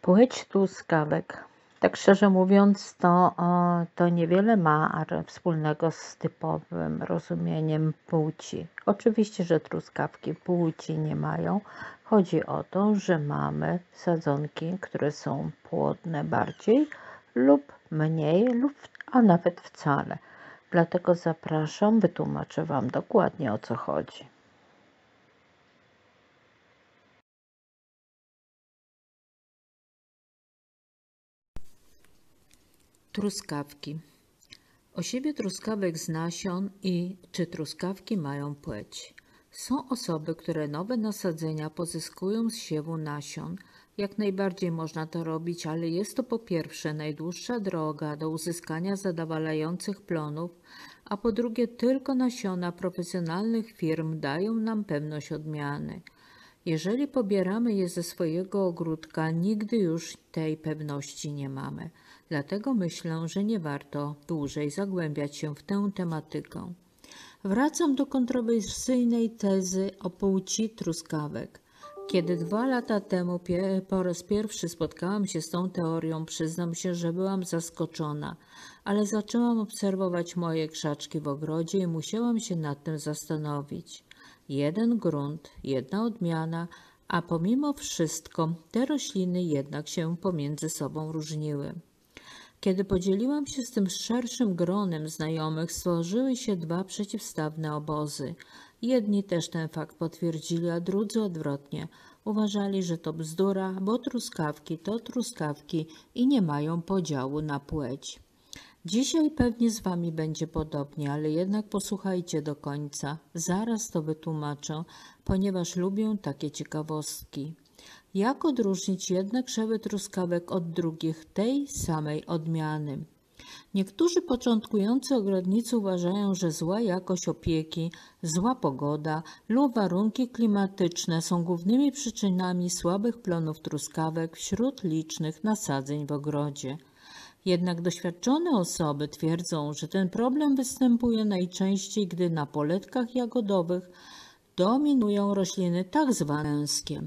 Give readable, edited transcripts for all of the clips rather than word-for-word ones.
Płeć truskawek. Tak szczerze mówiąc, to niewiele ma wspólnego z typowym rozumieniem płci. Oczywiście, że truskawki płci nie mają. Chodzi o to, że mamy sadzonki, które są płodne bardziej lub mniej, a nawet wcale. Dlatego zapraszam, wytłumaczę Wam dokładnie, o co chodzi. Truskawki. Osiewie truskawek z nasion i czy truskawki mają płeć. Są osoby, które nowe nasadzenia pozyskują z siewu nasion. Jak najbardziej można to robić, ale jest to po pierwsze najdłuższa droga do uzyskania zadowalających plonów, a po drugie tylko nasiona profesjonalnych firm dają nam pewność odmiany. Jeżeli pobieramy je ze swojego ogródka, nigdy już tej pewności nie mamy. Dlatego myślę, że nie warto dłużej zagłębiać się w tę tematykę. Wracam do kontrowersyjnej tezy o płci truskawek. Kiedy 2 lata temu po raz pierwszy spotkałam się z tą teorią, przyznam się, że byłam zaskoczona, ale zaczęłam obserwować moje krzaczki w ogrodzie i musiałam się nad tym zastanowić. Jeden grunt, jedna odmiana, a pomimo wszystko te rośliny jednak się pomiędzy sobą różniły. Kiedy podzieliłam się z tym szerszym gronem znajomych, stworzyły się 2 przeciwstawne obozy. Jedni też ten fakt potwierdzili, a drudzy odwrotnie. Uważali, że to bzdura, bo truskawki to truskawki i nie mają podziału na płeć. Dzisiaj pewnie z Wami będzie podobnie, ale jednak posłuchajcie do końca. Zaraz to wytłumaczę, ponieważ lubię takie ciekawostki. Jak odróżnić jedne krzewy truskawek od drugich tej samej odmiany? Niektórzy początkujący ogrodnicy uważają, że zła jakość opieki, zła pogoda lub warunki klimatyczne są głównymi przyczynami słabych plonów truskawek wśród licznych nasadzeń w ogrodzie. Jednak doświadczone osoby twierdzą, że ten problem występuje najczęściej, gdy na poletkach jagodowych dominują rośliny tak zwane męskie.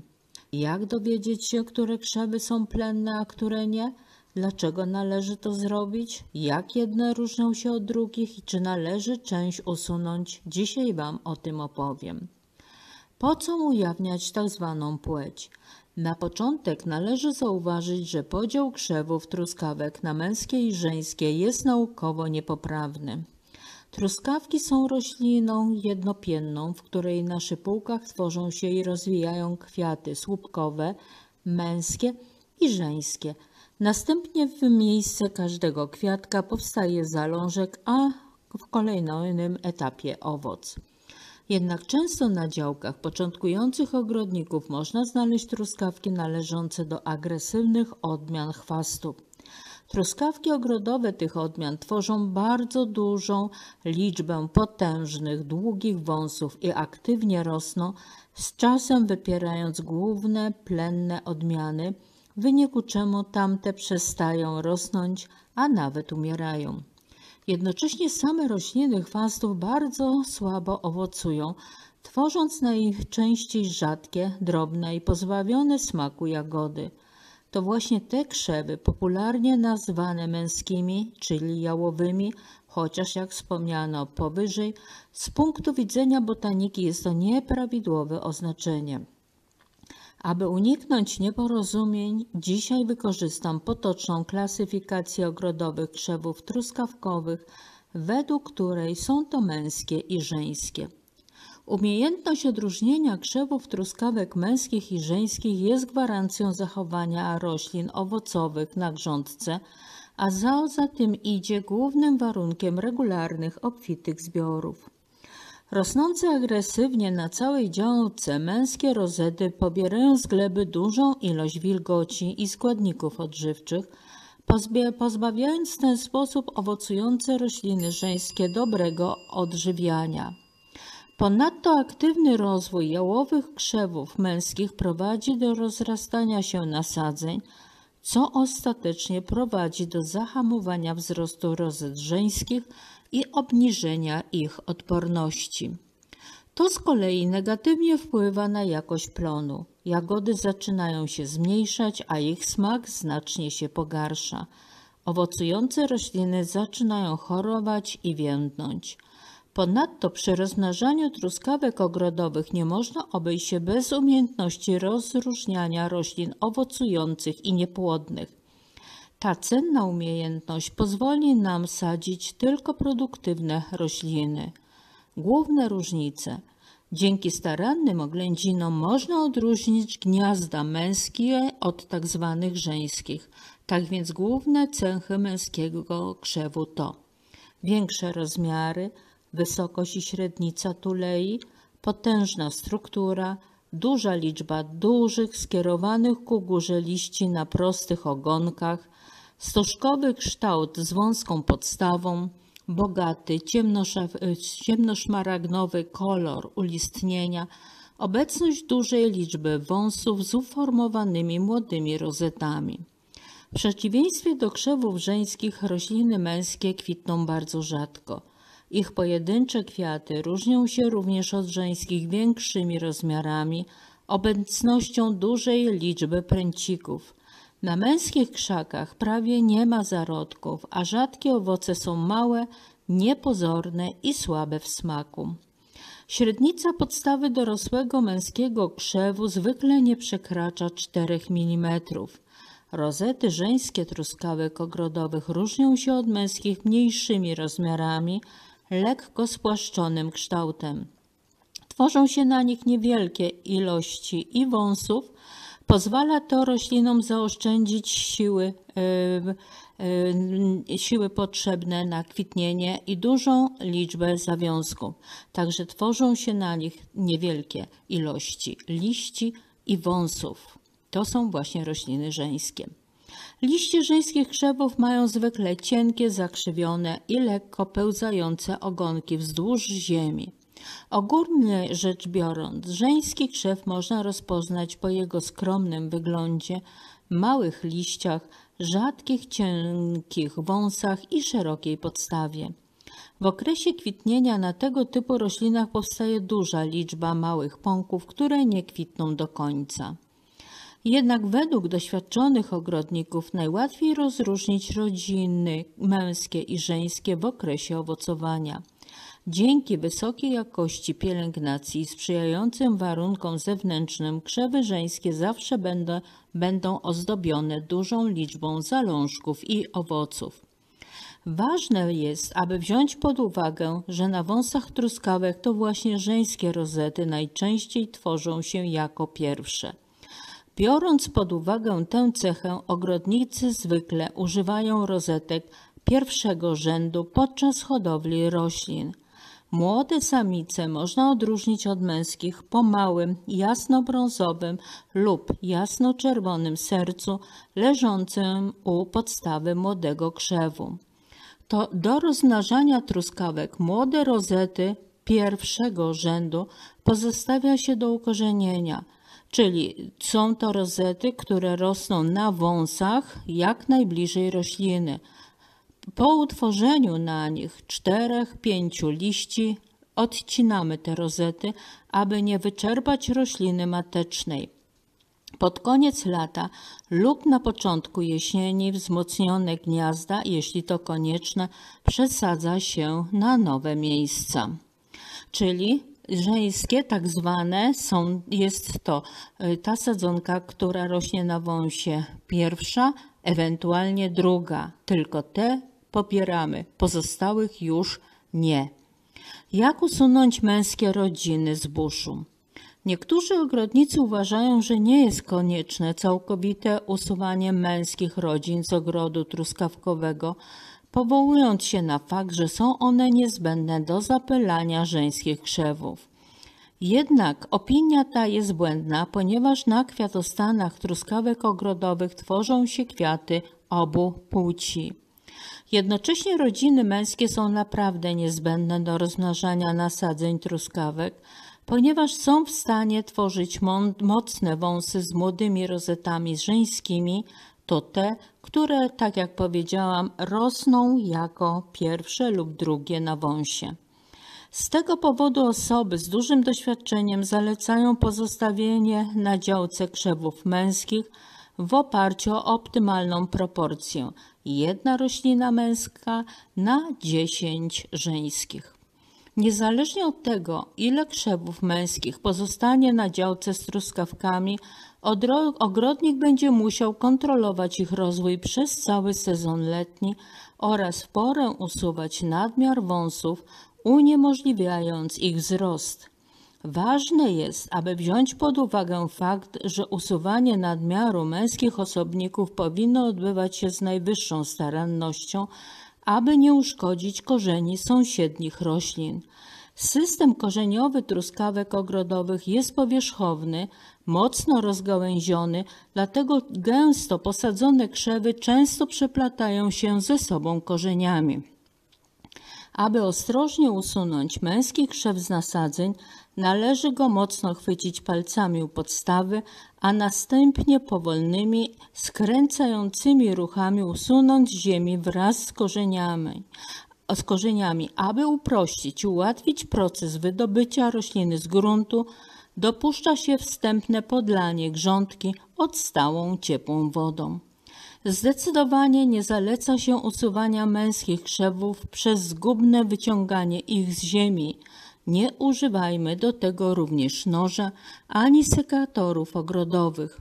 Jak dowiedzieć się, które krzewy są plenne, a które nie? Dlaczego należy to zrobić? Jak jedne różnią się od drugich i czy należy część usunąć? Dzisiaj Wam o tym opowiem. Po co ujawniać tak zwaną płeć? Na początek należy zauważyć, że podział krzewów truskawek na męskie i żeńskie jest naukowo niepoprawny. Truskawki są rośliną jednopienną, w której na szypułkach tworzą się i rozwijają kwiaty słupkowe, męskie i żeńskie. Następnie w miejsce każdego kwiatka powstaje zalążek, a w kolejnym etapie owoc. Jednak często na działkach początkujących ogrodników można znaleźć truskawki należące do agresywnych odmian chwastu. Truskawki ogrodowe tych odmian tworzą bardzo dużą liczbę potężnych, długich wąsów i aktywnie rosną, z czasem wypierając główne, plenne odmiany, w wyniku czemu tamte przestają rosnąć, a nawet umierają. Jednocześnie same rośliny chwastów bardzo słabo owocują, tworząc najczęściej rzadkie, drobne i pozbawione smaku jagody. To właśnie te krzewy, popularnie nazwane męskimi, czyli jałowymi, chociaż jak wspomniano powyżej, z punktu widzenia botaniki jest to nieprawidłowe oznaczenie. Aby uniknąć nieporozumień, dzisiaj wykorzystam potoczną klasyfikację ogrodowych krzewów truskawkowych, według której są to męskie i żeńskie. Umiejętność odróżnienia krzewów truskawek męskich i żeńskich jest gwarancją zachowania roślin owocowych na grządce, a za tym idzie głównym warunkiem regularnych, obfitych zbiorów. Rosnące agresywnie na całej działce męskie rozety pobierają z gleby dużą ilość wilgoci i składników odżywczych, pozbawiając w ten sposób owocujące rośliny żeńskie dobrego odżywiania. Ponadto aktywny rozwój jałowych krzewów męskich prowadzi do rozrastania się nasadzeń, co ostatecznie prowadzi do zahamowania wzrostu rozet żeńskich i obniżenia ich odporności. To z kolei negatywnie wpływa na jakość plonu. Jagody zaczynają się zmniejszać, a ich smak znacznie się pogarsza. Owocujące rośliny zaczynają chorować i więdnąć. Ponadto przy rozmnażaniu truskawek ogrodowych nie można obejść się bez umiejętności rozróżniania roślin owocujących i niepłodnych. Ta cenna umiejętność pozwoli nam sadzić tylko produktywne rośliny. Główne różnice. Dzięki starannym oględzinom można odróżnić gniazda męskie od tzw. żeńskich. Tak więc główne cechy męskiego krzewu to większe rozmiary, wysokość i średnica tulei, potężna struktura, duża liczba dużych, skierowanych ku górze liści na prostych ogonkach, stożkowy kształt z wąską podstawą, bogaty, ciemnoszmaragdowy kolor ulistnienia, obecność dużej liczby wąsów z uformowanymi młodymi rozetami. W przeciwieństwie do krzewów żeńskich rośliny męskie kwitną bardzo rzadko. Ich pojedyncze kwiaty różnią się również od żeńskich większymi rozmiarami, obecnością dużej liczby pręcików. Na męskich krzakach prawie nie ma zarodków, a rzadkie owoce są małe, niepozorne i słabe w smaku. Średnica podstawy dorosłego męskiego krzewu zwykle nie przekracza 4 mm. Rozety żeńskie truskawek ogrodowych różnią się od męskich mniejszymi rozmiarami, lekko spłaszczonym kształtem. Tworzą się na nich niewielkie ilości i wąsów. Pozwala to roślinom zaoszczędzić siły potrzebne na kwitnienie i dużą liczbę zawiązków. Także tworzą się na nich niewielkie ilości liści i wąsów. To są właśnie rośliny żeńskie. Liście żeńskich krzewów mają zwykle cienkie, zakrzywione i lekko pełzające ogonki wzdłuż ziemi. Ogólnie rzecz biorąc, żeński krzew można rozpoznać po jego skromnym wyglądzie, małych liściach, rzadkich, cienkich wąsach i szerokiej podstawie. W okresie kwitnienia na tego typu roślinach powstaje duża liczba małych pąków, które nie kwitną do końca. Jednak według doświadczonych ogrodników najłatwiej rozróżnić rodziny męskie i żeńskie w okresie owocowania. Dzięki wysokiej jakości pielęgnacji i sprzyjającym warunkom zewnętrznym krzewy żeńskie zawsze będą ozdobione dużą liczbą zalążków i owoców. Ważne jest, aby wziąć pod uwagę, że na wąsach truskawek to właśnie żeńskie rozety najczęściej tworzą się jako pierwsze. Biorąc pod uwagę tę cechę, ogrodnicy zwykle używają rozetek pierwszego rzędu podczas hodowli roślin. Młode samice można odróżnić od męskich po małym, jasnobrązowym lub jasnoczerwonym sercu leżącym u podstawy młodego krzewu. To do rozmnażania truskawek młode rozety pierwszego rzędu pozostawia się do ukorzenienia, czyli są to rozety, które rosną na wąsach jak najbliżej rośliny. Po utworzeniu na nich 4-5 liści odcinamy te rozety, aby nie wyczerpać rośliny matecznej. Pod koniec lata lub na początku jesieni wzmocnione gniazda, jeśli to konieczne, przesadza się na nowe miejsca. Czyli żeńskie tak zwane jest to ta sadzonka, która rośnie na wąsie pierwsza, ewentualnie druga. Tylko te popieramy, pozostałych już nie. Jak usunąć męskie rodziny z buszu? Niektórzy ogrodnicy uważają, że nie jest konieczne całkowite usuwanie męskich rodzin z ogrodu truskawkowego, powołując się na fakt, że są one niezbędne do zapylania żeńskich krzewów. Jednak opinia ta jest błędna, ponieważ na kwiatostanach truskawek ogrodowych tworzą się kwiaty obu płci. Jednocześnie rodziny męskie są naprawdę niezbędne do rozmnażania nasadzeń truskawek, ponieważ są w stanie tworzyć mocne wąsy z młodymi rozetami żeńskimi, to te, które, tak jak powiedziałam, rosną jako pierwsze lub drugie na wąsie. Z tego powodu osoby z dużym doświadczeniem zalecają pozostawienie na działce krzewów męskich w oparciu o optymalną proporcję 1 roślina męska na 10 żeńskich. Niezależnie od tego, ile krzewów męskich pozostanie na działce z truskawkami, ogrodnik będzie musiał kontrolować ich rozwój przez cały sezon letni oraz w porę usuwać nadmiar wąsów, uniemożliwiając ich wzrost. Ważne jest, aby wziąć pod uwagę fakt, że usuwanie nadmiaru męskich osobników powinno odbywać się z najwyższą starannością, aby nie uszkodzić korzeni sąsiednich roślin. System korzeniowy truskawek ogrodowych jest powierzchowny, mocno rozgałęziony, dlatego gęsto posadzone krzewy często przeplatają się ze sobą korzeniami. Aby ostrożnie usunąć męski krzew z nasadzeń, należy go mocno chwycić palcami u podstawy, a następnie powolnymi, skręcającymi ruchami usunąć z ziemi wraz z korzeniami. Aby uprościć i ułatwić proces wydobycia rośliny z gruntu, dopuszcza się wstępne podlanie grządki odstałą ciepłą wodą. Zdecydowanie nie zaleca się usuwania męskich krzewów przez zgubne wyciąganie ich z ziemi. Nie używajmy do tego również noża ani sekatorów ogrodowych.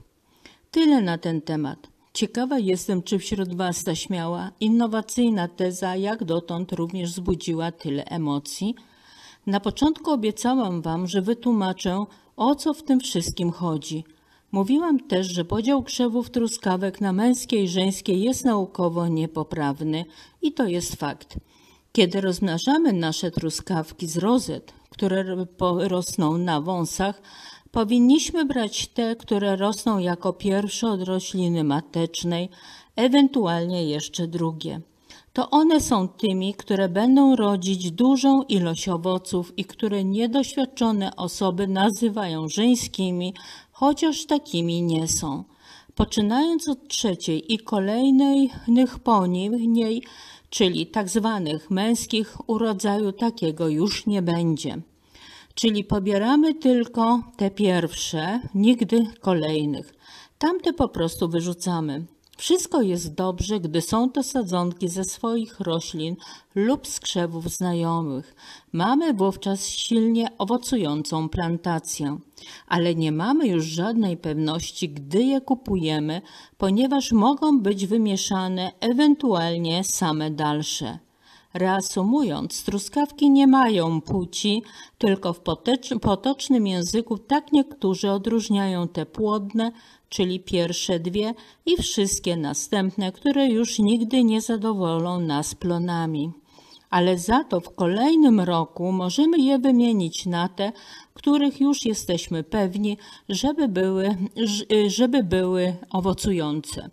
Tyle na ten temat. Ciekawa jestem, czy wśród Was ta śmiała, innowacyjna teza jak dotąd również wzbudziła tyle emocji. Na początku obiecałam Wam, że wytłumaczę, o co w tym wszystkim chodzi. Mówiłam też, że podział krzewów truskawek na męskie i żeńskie jest naukowo niepoprawny i to jest fakt. Kiedy rozmnażamy nasze truskawki z rozet, które rosną na wąsach, powinniśmy brać te, które rosną jako pierwsze od rośliny matecznej, ewentualnie jeszcze drugie. To one są tymi, które będą rodzić dużą ilość owoców i które niedoświadczone osoby nazywają żeńskimi, chociaż takimi nie są. Poczynając od trzeciej i kolejnych po niej, czyli tak zwanych męskich, urodzaju takiego już nie będzie. Czyli pobieramy tylko te pierwsze, nigdy kolejnych. Tamte po prostu wyrzucamy. Wszystko jest dobrze, gdy są to sadzonki ze swoich roślin lub z krzewów znajomych. Mamy wówczas silnie owocującą plantację. Ale nie mamy już żadnej pewności, gdy je kupujemy, ponieważ mogą być wymieszane ewentualnie same dalsze. Reasumując, truskawki nie mają płci, tylko w potocznym języku tak niektórzy odróżniają te płodne, czyli pierwsze dwie i wszystkie następne, które już nigdy nie zadowolą nas plonami. Ale za to w kolejnym roku możemy je wymienić na te, których już jesteśmy pewni, żeby były owocujące.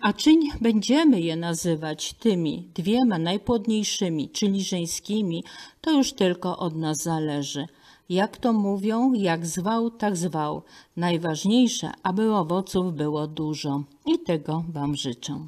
A czy będziemy je nazywać tymi dwiema najpłodniejszymi, czyli żeńskimi, to już tylko od nas zależy. Jak to mówią, jak zwał, tak zwał. Najważniejsze, aby owoców było dużo. I tego Wam życzę.